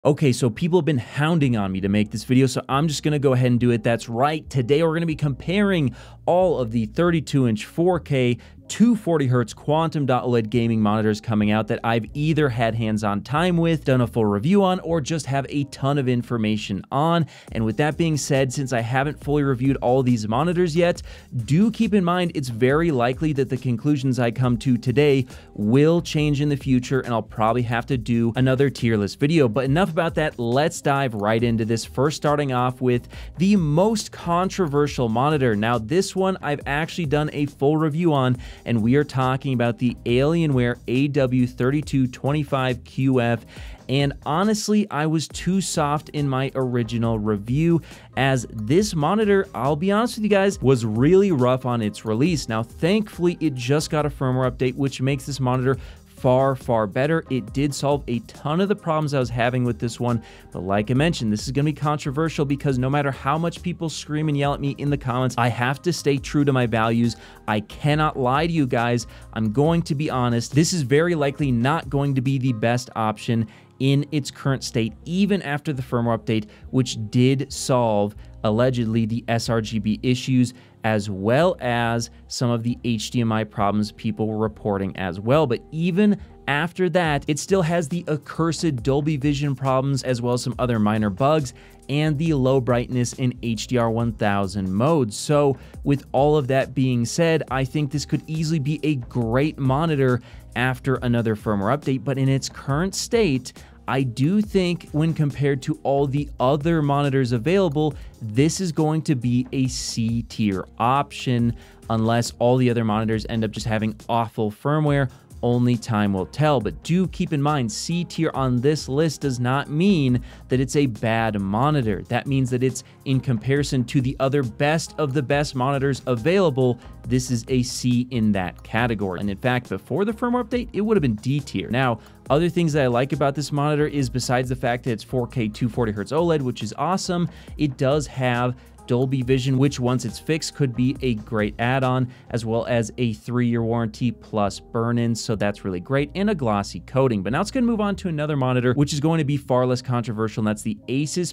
Okay, so people have been hounding on me to make this video, so I'm just going to go ahead and do it. That's right. Today we're going to be comparing all of the 32-inch 4K 240Hz Quantum OLED gaming monitors coming out that I've either had hands-on time with, done a full review on, or just have a ton of information on. And with that being said, since I haven't fully reviewed all these monitors yet, do keep in mind it's very likely that the conclusions I come to today will change in the future, and I'll probably have to do another tier list video. But enough about that, let's dive right into this. First, starting off with the most controversial monitor. Now, this one I've actually done a full review on, and we are talking about the Alienware AW3225QF. And honestly, I was too soft in my original review, as this monitor, I'll be honest with you guys, was really rough on its release. Now, thankfully, it just got a firmware update, which makes this monitor far better. It did solve a ton of the problems I was having with this one, but like I mentioned, this is going to be controversial because no matter how much people scream and yell at me in the comments, I have to stay true to my values. I cannot lie to you guys. I'm going to be honest. This is very likely not going to be the best option in its current state, even after the firmware update, which did solve allegedly the sRGB issues, as well as some of the HDMI problems people were reporting as well. But even after that, it still has the accursed Dolby Vision problems, as well as some other minor bugs, and the low brightness in HDR 1000 mode. So with all of that being said, I think this could easily be a great monitor after another firmware update, but in its current state, I do think when compared to all the other monitors available, this is going to be a C tier option unless all the other monitors end up just having awful firmware. Only time will tell, but do keep in mind, C tier on this list does not mean that it's a bad monitor. That means that it's in comparison to the other best of the best monitors available. This is a C in that category. And in fact, before the firmware update, it would have been D tier. Now, other things that I like about this monitor is, besides the fact that it's 4K 240Hz OLED, which is awesome, it does have Dolby Vision, which once it's fixed could be a great add-on, as well as a 3-year warranty plus burn-in, so that's really great, and a glossy coating. But now it's going to move on to another monitor, which is going to be far less controversial, and that's the ASUS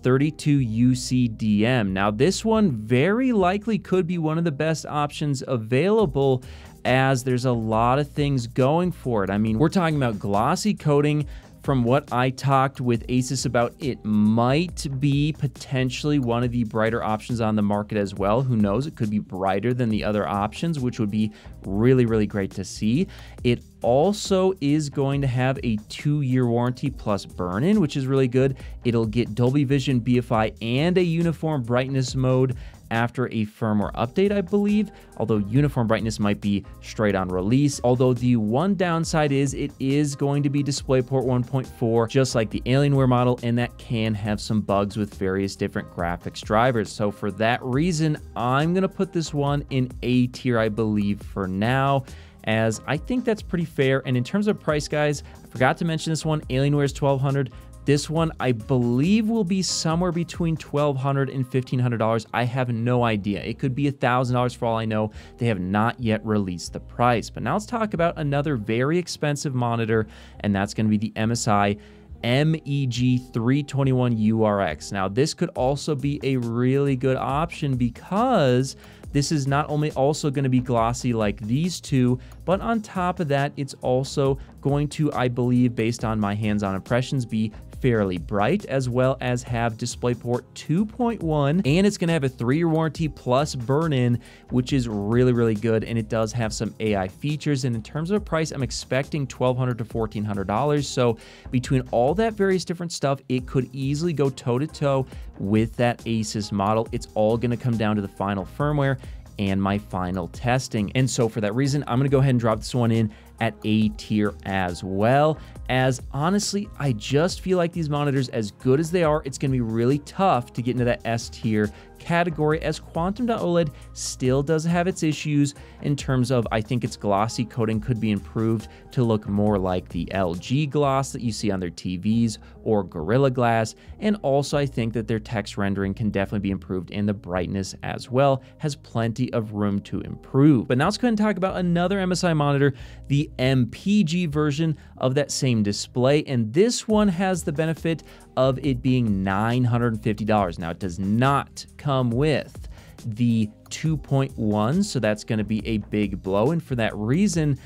PG32UCDM. Now, this one very likely could be one of the best options available, as there's a lot of things going for it. I mean, we're talking about glossy coating. From what I talked with ASUS about, it might be potentially one of the brighter options on the market as well. Who knows? It could be brighter than the other options, which would be really great to see. It also is going to have a 2-year warranty plus burn-in, which is really good. It'll get Dolby Vision, BFI, and a uniform brightness mode after a firmware update, I believe, although uniform brightness might be straight on release. Although the one downside is it is going to be DisplayPort 1.4, just like the Alienware model, and that can have some bugs with various different graphics drivers. So for that reason, I'm going to put this one in A tier, I believe, for now, as I think that's pretty fair. And in terms of price, guys, I forgot to mention this one. Alienware is $1,200. This one, I believe, will be somewhere between $1,200 and $1,500. I have no idea. It could be $1,000 for all I know. They have not yet released the price. But now let's talk about another very expensive monitor, and that's going to be the MSI MEG321URX. Now, this could also be a really good option because this is not only also going to be glossy like these two, but on top of that, it's also going to, I believe, based on my hands-on impressions, be fairly bright, as well as have DisplayPort 2.1, and it's going to have a 3-year warranty plus burn-in, which is really good, and it does have some AI features. And in terms of price, I'm expecting $1,200 to $1,400. So between all that various different stuff, it could easily go toe-to-toe with that ASUS model. It's all going to come down to the final firmware and my final testing. And so for that reason, I'm going to go ahead and drop this one in at A tier as well, as honestly, I just feel like these monitors, as good as they are, it's going to be really tough to get into that S tier category, as Quantum OLED still does have its issues in terms of, I think its glossy coating could be improved to look more like the LG gloss that you see on their TVs or Gorilla Glass. And also, I think that their text rendering can definitely be improved, and the brightness as well has plenty of room to improve. But now let's go ahead and talk about another MSI monitor, the the MPG version of that same display, and this one has the benefit of it being $950. Now, it does not come with the 2.1, so that's going to be a big blow, and for that reason,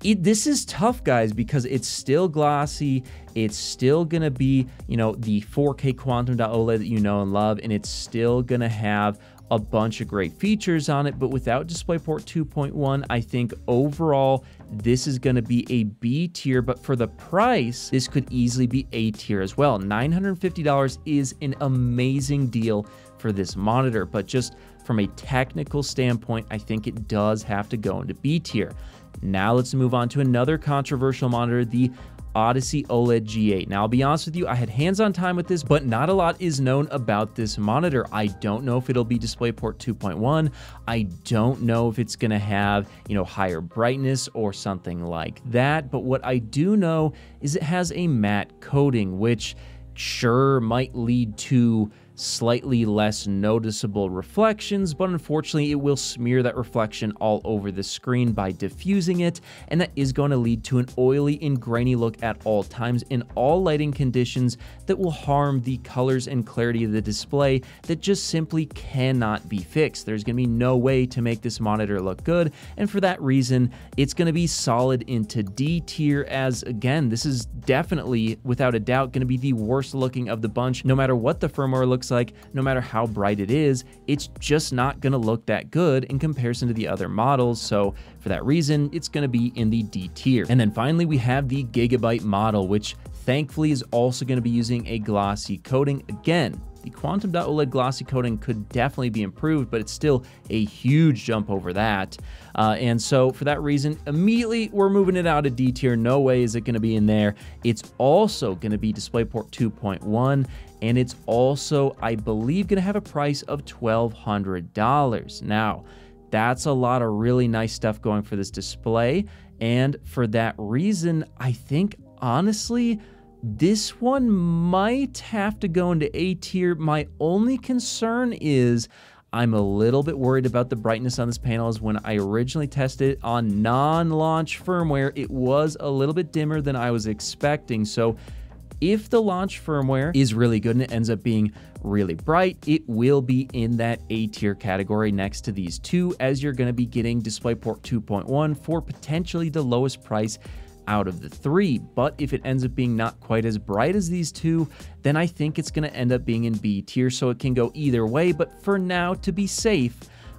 this is tough, guys, because it's still glossy. It's still going to be, you know, the 4K Quantum Dot OLED that you know and love, and it's still going to have a bunch of great features on it, but without DisplayPort 2.1, I think overall this is going to be a B tier, but for the price, this could easily be A tier as well. $950 is an amazing deal for this monitor, but just from a technical standpoint, I think it does have to go into B tier. Now let's move on to another controversial monitor, the Odyssey OLED G8. Now, I'll be honest with you, I had hands-on time with this, but not a lot is known about this monitor. I don't know if it'll be DisplayPort 2.1. I don't know if it's gonna have, you know, higher brightness or something like that. But what I do know is it has a matte coating, which sure might lead to slightly less noticeable reflections, but unfortunately it will smear that reflection all over the screen by diffusing it, and that is going to lead to an oily and grainy look at all times in all lighting conditions that will harm the colors and clarity of the display that just simply cannot be fixed. There's going to be no way to make this monitor look good, and for that reason it's going to be solid into D tier, as again, this is definitely without a doubt going to be the worst looking of the bunch. No matter what the firmware looks like, no matter how bright it is, it's just not going to look that good in comparison to the other models. So for that reason, it's going to be in the D tier. And then finally, we have the Gigabyte model, which thankfully is also going to be using a glossy coating. Again, the Quantum Dot OLED glossy coating could definitely be improved, but it's still a huge jump over that. And so for that reason, immediately we're moving it out of D tier. No way is it going to be in there. It's also going to be DisplayPort 2.1, and it's also, I believe, going to have a price of $1,200. Now, that's a lot of really nice stuff going for this display, and for that reason, I think, honestly, this one might have to go into A tier. My only concern is I'm a little bit worried about the brightness on this panel, as when I originally tested it on non-launch firmware, it was a little bit dimmer than I was expecting. So if the launch firmware is really good and it ends up being really bright, it will be in that A tier category next to these two, as you're going to be getting DisplayPort 2.1 for potentially the lowest price out of the three. But if it ends up being not quite as bright as these two, then I think it's going to end up being in B tier, so it can go either way. But for now, to be safe,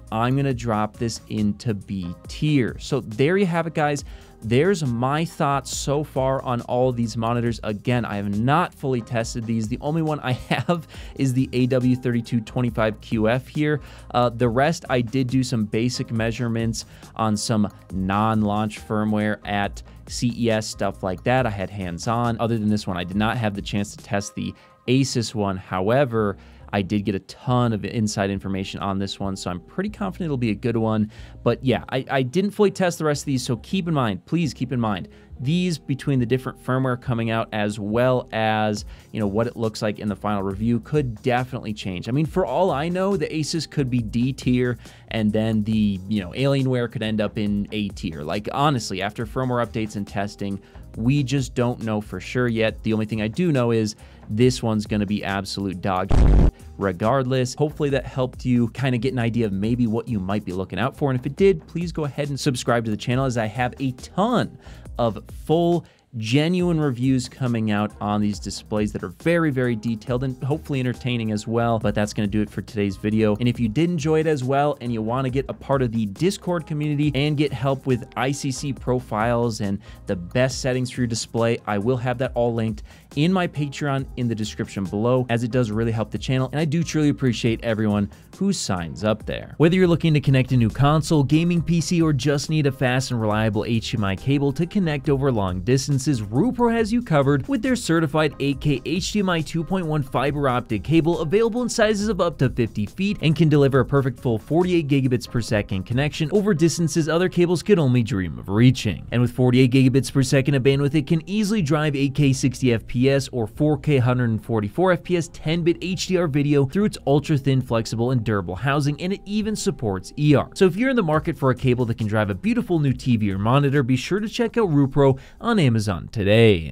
I'm going to drop this into B tier. So there you have it, guys. There's my thoughts so far on all of these monitors. Again, I have not fully tested these. The only one I have is the AW3225QF here. The rest, I did do some basic measurements on some non-launch firmware at CES, stuff like that. I had hands-on. Other than this one, I did not have the chance to test the ASUS one. However, I did get a ton of inside information on this one, so I'm pretty confident it'll be a good one. But yeah, I didn't fully test the rest of these, so keep in mind, please keep in mind, these between the different firmware coming out, as well as, you know, what it looks like in the final review, could definitely change. I mean, for all I know, the ASUS could be D tier, and then the, you know, Alienware could end up in A tier. Like, honestly, after firmware updates and testing, we just don't know for sure yet. The only thing I do know is this one's going to be absolute dog shit regardless. Hopefully that helped you kind of get an idea of maybe what you might be looking out for. And if it did, please go ahead and subscribe to the channel, as I have a ton of full genuine reviews coming out on these displays that are very, very detailed and hopefully entertaining as well. But that's going to do it for today's video. And if you did enjoy it as well, and you want to get a part of the Discord community and get help with ICC profiles and the best settings for your display, I will have that all linked in my Patreon in the description below, as it does really help the channel, and I do truly appreciate everyone who signs up there. Whether you're looking to connect a new console, gaming PC, or just need a fast and reliable HDMI cable to connect over long distances, distances, Rupro has you covered with their certified 8K HDMI 2.1 fiber optic cable available in sizes of up to 50 feet and can deliver a perfect full 48 gigabits per second connection over distances other cables could only dream of reaching. And with 48 gigabits per second of bandwidth, it can easily drive 8K 60 FPS or 4K 144 FPS 10-bit HDR video through its ultra-thin, flexible, and durable housing, and it even supports ER. So if you're in the market for a cable that can drive a beautiful new TV or monitor, be sure to check out Rupro on Amazon today.